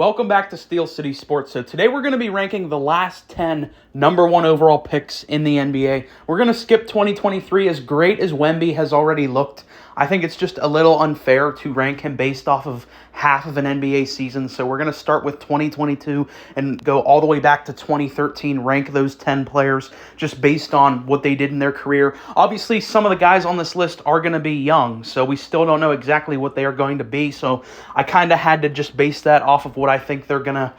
Welcome back to Steel City Sports. So today we're going to be ranking the last 10 number one overall picks in the NBA. We're going to skip 2023. As great as Wemby has already looked, I think it's just a little unfair to rank him based off of half of an NBA season. So we're going to start with 2022 and go all the way back to 2013, rank those 10 players just based on what they did in their career. Obviously, some of the guys on this list are going to be young, so we still don't know exactly what they are going to be. So I kind of had to just base that off of what I think they're going to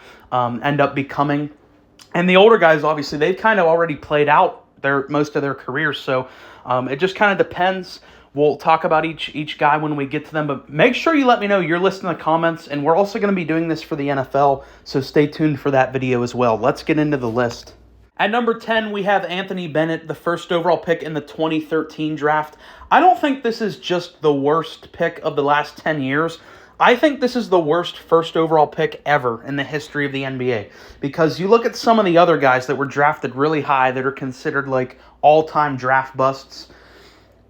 end up becoming. And the older guys, obviously, they've kind of already played out most of their careers, so it just kind of depends. We'll talk about each guy when we get to them, but make sure you let me know your list in the comments, and we're also going to be doing this for the NFL, so stay tuned for that video as well. Let's get into the list. At number 10, we have Anthony Bennett, the first overall pick in the 2013 draft. I don't think this is just the worst pick of the last 10 years. I think this is the worst first overall pick ever in the history of the NBA, because you look at some of the other guys that were drafted really high that are considered like all-time draft busts.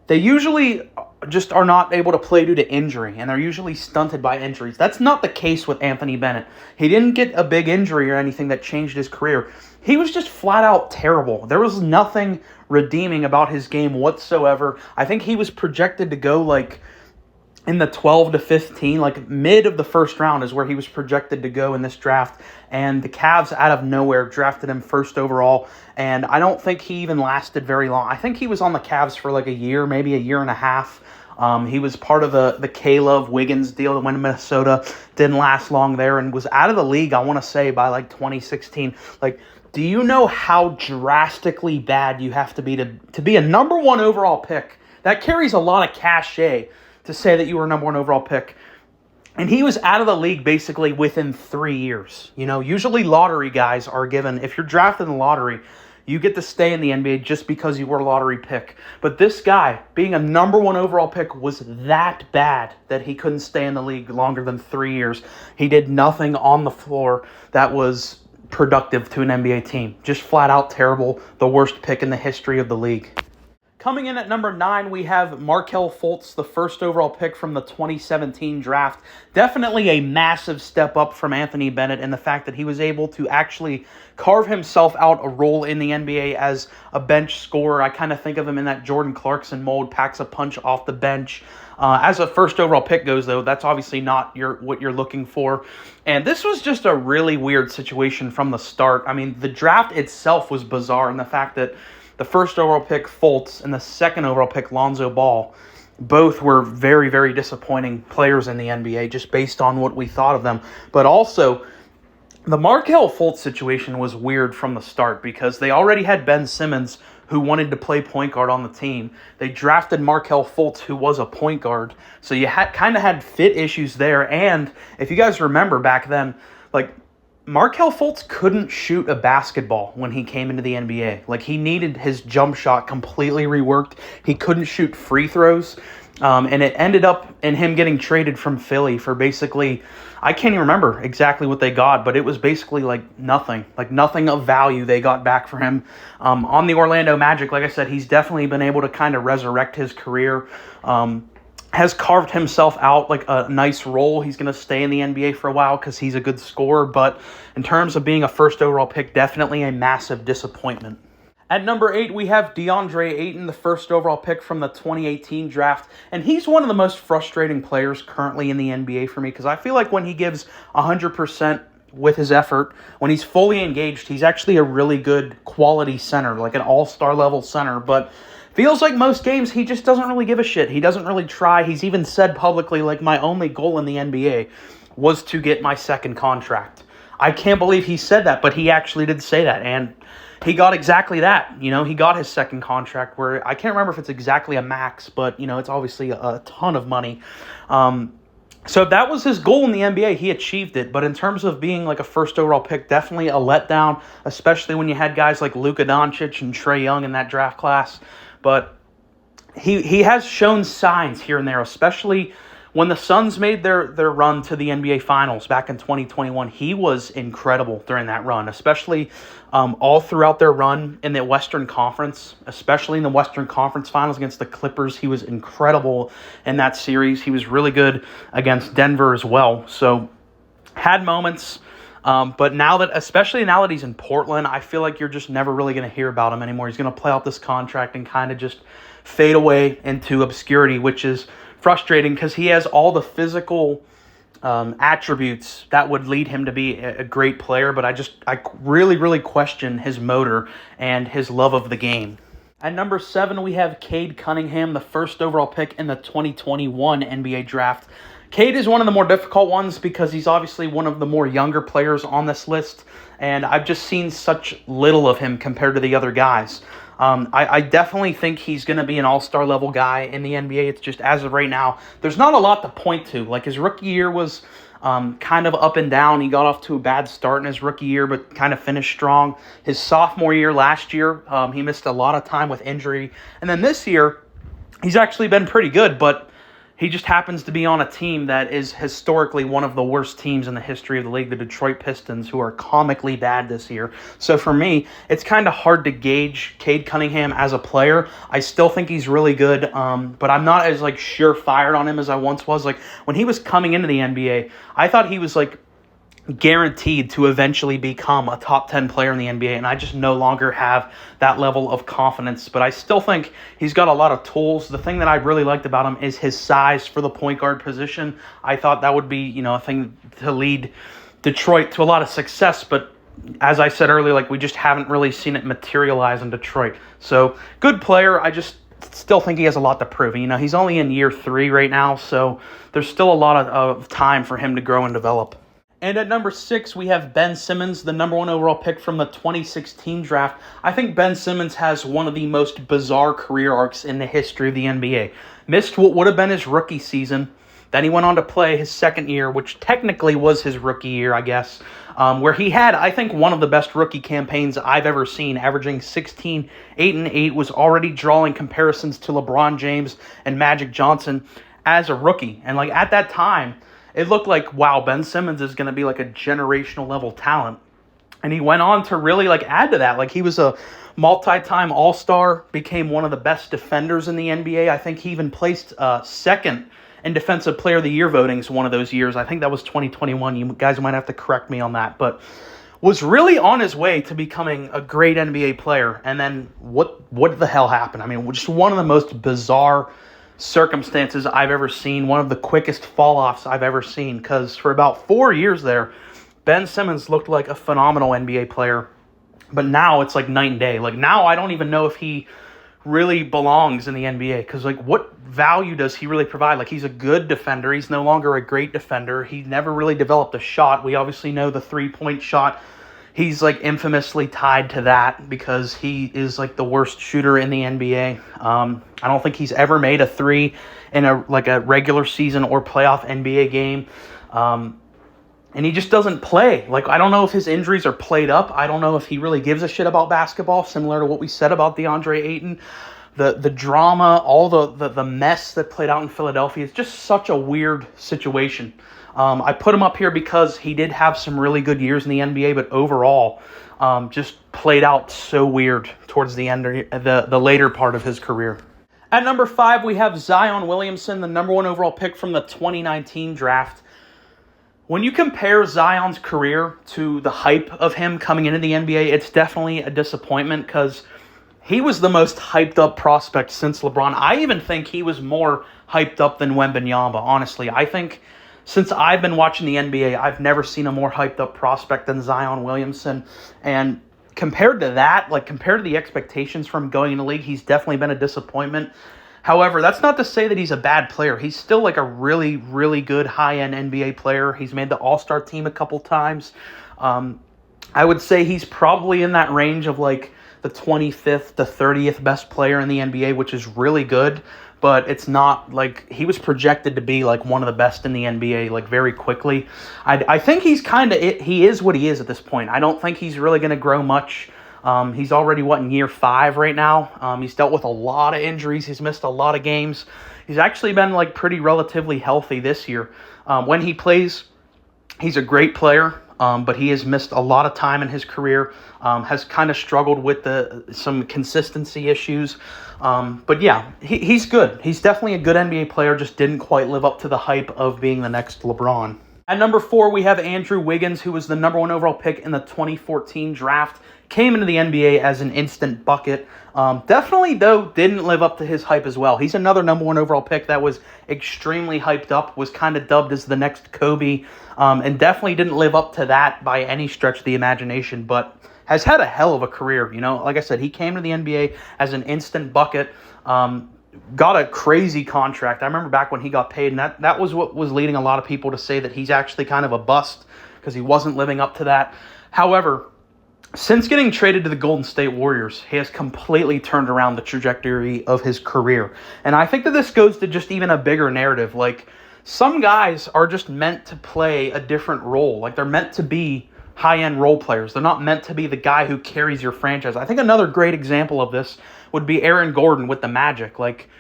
They usually just are not able to play due to injury, and they're usually stunted by injuries. That's not the case with Anthony Bennett. He didn't get a big injury or anything that changed his career. He was just flat out terrible. There was nothing redeeming about his game whatsoever. I think he was projected to go like in the 12 to 15, like mid of the first round is where he was projected to go in this draft. And the Cavs out of nowhere drafted him first overall. And I don't think he even lasted very long. I think he was on the Cavs for like a year, maybe a year and a half. He was part of the K-Love Wiggins deal that went to Minnesota. Didn't last long there and was out of the league, I want to say, by like 2016. Like, do you know how drastically bad you have to be a number one overall pick? That carries a lot of cachet to say that you were a number one overall pick. And he was out of the league basically within 3 years. You know, usually lottery guys are given, if you're drafted in the lottery, you get to stay in the NBA just because you were a lottery pick. But this guy, being a number one overall pick, was that bad that he couldn't stay in the league longer than 3 years. He did nothing on the floor that was productive to an NBA team. Just flat out terrible. The worst pick in the history of the league. Coming in at number 9, we have Marquel Fultz, the first overall pick from the 2017 draft. Definitely a massive step up from Anthony Bennett in the fact that he was able to actually carve himself out a role in the NBA as a bench scorer. I kind of think of him in that Jordan Clarkson mold, packs a punch off the bench. As a first overall pick goes, though, that's obviously not what you're looking for. And this was just a really weird situation from the start. I mean, the draft itself was bizarre in the fact that the first overall pick, Fultz, and the second overall pick, Lonzo Ball, both were very, very disappointing players in the NBA just based on what we thought of them. But also, the Marquel Fultz situation was weird from the start because they already had Ben Simmons, who wanted to play point guard on the team. They drafted Marquel Fultz, who was a point guard. So you kind of had fit issues there. And if you guys remember back then, like, Marquel Fultz couldn't shoot a basketball when he came into the NBA. Like, he needed his jump shot completely reworked. He couldn't shoot free throws. And it ended up in him getting traded from Philly for basically, I can't even remember exactly what they got, but it was basically like nothing of value they got back for him. On the Orlando Magic, like I said, he's definitely been able to kind of resurrect his career. Has carved himself out like a nice role. He's going to stay in the NBA for a while because he's a good scorer. But in terms of being a first overall pick, definitely a massive disappointment. At number 8, we have DeAndre Ayton, the first overall pick from the 2018 draft. And he's one of the most frustrating players currently in the NBA for me because I feel like when he gives 100% with his effort, when he's fully engaged, he's actually a really good quality center, like an all-star level center. But feels like most games he just doesn't really give a shit. He doesn't really try. He's even said publicly, like, my only goal in the NBA was to get my second contract. I can't believe he said that, but he actually did say that, and he got exactly that. You know, he got his second contract where I can't remember if it's exactly a max, but, you know, it's obviously a ton of money. So that was his goal in the NBA. He achieved it. But in terms of being like a first overall pick, definitely a letdown, especially when you had guys like Luka Doncic and Trae Young in that draft class. But he has shown signs here and there, especially when the Suns made their run to the NBA Finals back in 2021. He was incredible during that run, especially all throughout their run in the Western Conference, especially in the Western Conference Finals against the Clippers. He was incredible in that series. He was really good against Denver as well. So Had moments, but especially now that he's in Portland, I feel like you're just never really going to hear about him anymore. He's going to play out this contract and kind of just fade away into obscurity, which is frustrating because he has all the physical attributes that would lead him to be a great player, but I really, really question his motor and his love of the game. At number 7, we have Kade Cunningham, the first overall pick in the 2021 NBA draft. Kade is one of the more difficult ones because he's obviously one of the more younger players on this list, and I've just seen such little of him compared to the other guys. I definitely think he's going to be an all-star level guy in the NBA. It's just as of right now, there's not a lot to point to. Like his rookie year was kind of up and down. He got off to a bad start in his rookie year, but kind of finished strong. His sophomore year last year, he missed a lot of time with injury. And then this year, he's actually been pretty good, but he just happens to be on a team that is historically one of the worst teams in the history of the league, the Detroit Pistons, who are comically bad this year. So for me, it's kind of hard to gauge Kade Cunningham as a player. I still think he's really good, but I'm not as surefire on him as I once was. Like when he was coming into the NBA, I thought he was guaranteed to eventually become a top 10 player in the NBA, and I just no longer have that level of confidence, but I still think he's got a lot of tools. The thing that I really liked about him is his size for the point guard position. I thought that would be, a thing to lead Detroit to a lot of success, but as I said earlier, we just haven't really seen it materialize in Detroit. So, good player. I just still think he has a lot to prove. He's only in year 3 right now, so there's still a lot of time for him to grow and develop. And at number 6, we have Ben Simmons, the number 1 overall pick from the 2016 draft. I think Ben Simmons has one of the most bizarre career arcs in the history of the NBA. Missed what would have been his rookie season. Then he went on to play his second year, which technically was his rookie year, I guess, where he had, I think, one of the best rookie campaigns I've ever seen, averaging 16, 8, and 8, was already drawing comparisons to LeBron James and Magic Johnson as a rookie. And at that time, it looked like, wow, Ben Simmons is going to be a generational level talent. And he went on to really add to that. He was a multi-time all-star, became one of the best defenders in the NBA. I think he even placed second in Defensive Player of the Year votings one of those years. I think that was 2021. You guys might have to correct me on that. But was really on his way to becoming a great NBA player. And then what the hell happened? I mean, just one of the most bizarre circumstances I've ever seen, one of the quickest fall-offs I've ever seen, because for about 4 years there, Ben Simmons looked like a phenomenal NBA player, but now it's night and day. Now I don't even know if he really belongs in the NBA, because what value does he really provide? He's a good defender. He's no longer a great defender. He never really developed a shot. We obviously know the three-point shot. He's infamously tied to that because he is the worst shooter in the NBA. I don't think he's ever made a 3 in a regular season or playoff NBA game. And he just doesn't play. I don't know if his injuries are played up. I don't know if he really gives a shit about basketball, similar to what we said about DeAndre Ayton. The drama, all the mess that played out in Philadelphia is just such a weird situation. I put him up here because he did have some really good years in the NBA, but overall just played out so weird towards the end, the later part of his career. At number 5, we have Zion Williamson, the number 1 overall pick from the 2019 draft. When you compare Zion's career to the hype of him coming into the NBA, it's definitely a disappointment because he was the most hyped up prospect since LeBron. I even think he was more hyped up than Wembanyama, honestly. I think since I've been watching the NBA, I've never seen a more hyped up prospect than Zion Williamson. And compared to that, compared to the expectations from going in the league, he's definitely been a disappointment. However, that's not to say that he's a bad player. He's still a really, really good high-end NBA player. He's made the All-Star team a couple times. I would say he's probably in that range of the 25th to 30th best player in the NBA, which is really good. But it's not he was projected to be one of the best in the NBA very quickly. I think he's he is what he is at this point. I don't think he's really going to grow much. He's already in year 5 right now. He's dealt with a lot of injuries. He's missed a lot of games. He's actually been pretty relatively healthy this year. When he plays, he's a great player. But he has missed a lot of time in his career, has kind of struggled with some consistency issues. But yeah, he's good. He's definitely a good NBA player, just didn't quite live up to the hype of being the next LeBron. At number 4, we have Andrew Wiggins, who was the number 1 overall pick in the 2014 draft. Came into the NBA as an instant bucket. Definitely, though, didn't live up to his hype as well. He's another number 1 overall pick that was extremely hyped up, was kind of dubbed as the next Kobe, and definitely didn't live up to that by any stretch of the imagination, but has had a hell of a career. Like I said, he came to the NBA as an instant bucket, got a crazy contract. I remember back when he got paid, and that was what was leading a lot of people to say that he's actually kind of a bust because he wasn't living up to that. However, since getting traded to the Golden State Warriors, he has completely turned around the trajectory of his career. And I think that this goes to just even a bigger narrative. Like, some guys are just meant to play a different role. Like, they're meant to be high-end role players. They're not meant to be the guy who carries your franchise. I think another great example of this would be Aaron Gordon with the Magic. Like,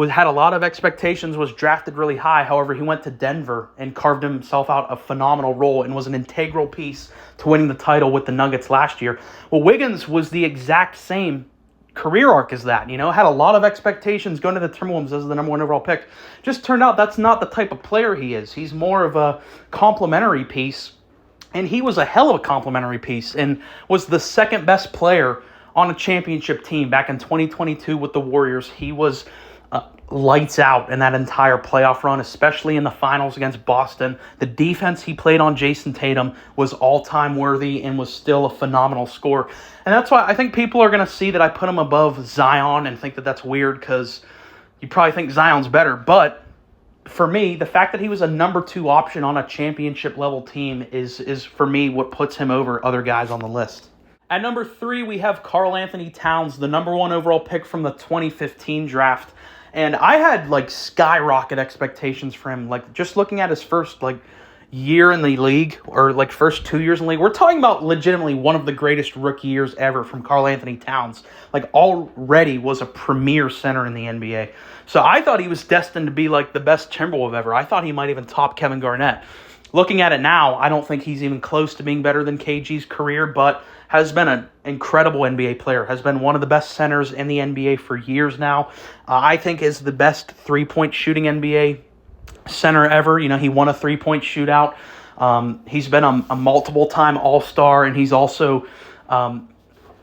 had a lot of expectations, was drafted really high. However, he went to Denver and carved himself out a phenomenal role and was an integral piece to winning the title with the Nuggets last year. Well, Wiggins was the exact same career arc as that, had a lot of expectations going to the Timberwolves as the number 1 overall pick. Just turned out that's not the type of player he is. He's more of a complementary piece, and he was a hell of a complementary piece and was the second best player on a championship team back in 2022 with the Warriors. He was lights out in that entire playoff run, especially in the finals against Boston. The defense he played on Jason Tatum was all-time worthy and was still a phenomenal scorer. And that's why I think people are going to see that I put him above Zion and think that that's weird because you probably think Zion's better. But for me, the fact that he was a number 2 option on a championship-level team is for me what puts him over other guys on the list. At number 3, we have Karl Anthony Towns, the number 1 overall pick from the 2015 draft. And I had skyrocket expectations for him. Just looking at his first year in the league, or first 2 years in the league, we're talking about legitimately one of the greatest rookie years ever from Karl Anthony Towns. Already was a premier center in the NBA. So I thought he was destined to be the best Timberwolf ever. I thought he might even top Kevin Garnett. Looking at it now, I don't think he's even close to being better than KG's career, but has been an incredible NBA player, has been one of the best centers in the NBA for years now. I think is the best three-point shooting NBA center ever. He won a three-point shootout. He's been a multiple-time All-Star, and he's also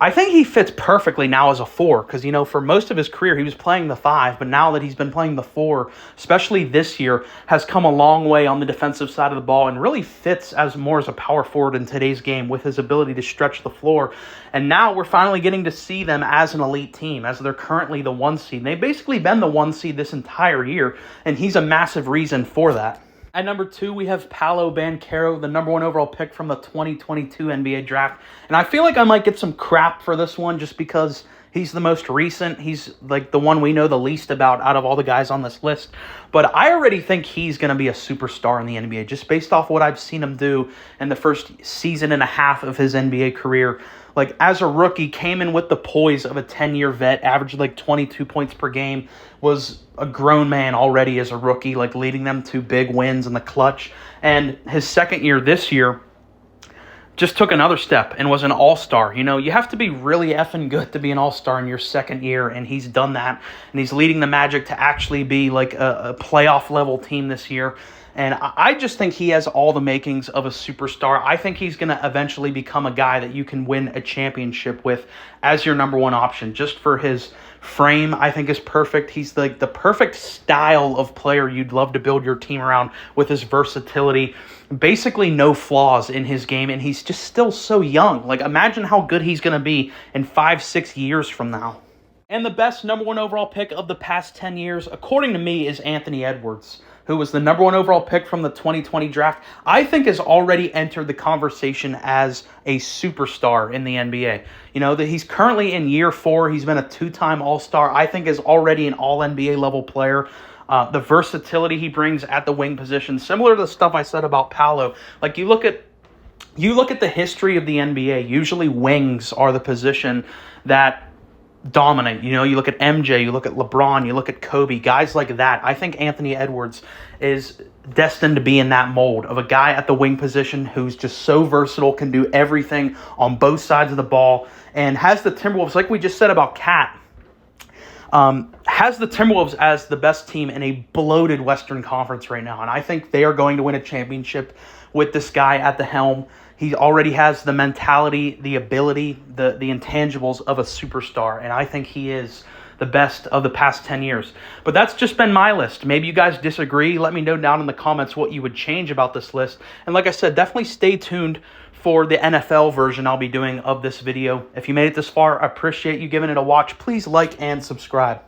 I think he fits perfectly now as a 4 because, for most of his career, he was playing the 5, but now that he's been playing the 4, especially this year, has come a long way on the defensive side of the ball and really fits more as a power forward in today's game with his ability to stretch the floor. And now we're finally getting to see them as an elite team, as they're currently the 1 seed. They've basically been the 1 seed this entire year, and he's a massive reason for that. At number 2, we have Paolo Banchero, the number 1 overall pick from the 2022 NBA draft. And I feel like I might get some crap for this one just because he's the most recent. He's the one we know the least about out of all the guys on this list. But I already think he's going to be a superstar in the NBA just based off what I've seen him do in the first season and a half of his NBA career. As a rookie, came in with the poise of a 10-year vet, averaged 22 points per game, was a grown man already as a rookie, leading them to big wins in the clutch. And his second year this year just took another step and was an all-star. You have to be really effing good to be an all-star in your second year, and he's done that. And he's leading the Magic to actually be a playoff-level team this year. And I just think he has all the makings of a superstar. I think he's going to eventually become a guy that you can win a championship with as your number 1 option. Just for his frame, I think is perfect. He's the perfect style of player you'd love to build your team around with his versatility. Basically no flaws in his game, and he's just still so young. Imagine how good he's going to be in 5-6 years from now. And the best number 1 overall pick of the past 10 years, according to me, is Anthony Edwards, who was the number 1 overall pick from the 2020 draft. I think has already entered the conversation as a superstar in the NBA. That he's currently in year 4. He's been a 2-time All-Star. I think is already an All-NBA level player. The versatility he brings at the wing position, similar to the stuff I said about Paolo. You look at the history of the NBA. Usually wings are the position that dominate. You look at MJ, you look at LeBron, you look at Kobe, guys like that. I think Anthony Edwards is destined to be in that mold of a guy at the wing position who's just so versatile, can do everything on both sides of the ball, and has the Timberwolves, like we just said about Cat, has the Timberwolves as the best team in a bloated Western Conference right now. And I think they are going to win a championship with this guy at the helm. He already has the mentality, the ability, the intangibles of a superstar. And I think he is the best of the past 10 years. But that's just been my list. Maybe you guys disagree. Let me know down in the comments what you would change about this list. And like I said, definitely stay tuned for the NFL version I'll be doing of this video. If you made it this far, I appreciate you giving it a watch. Please like and subscribe.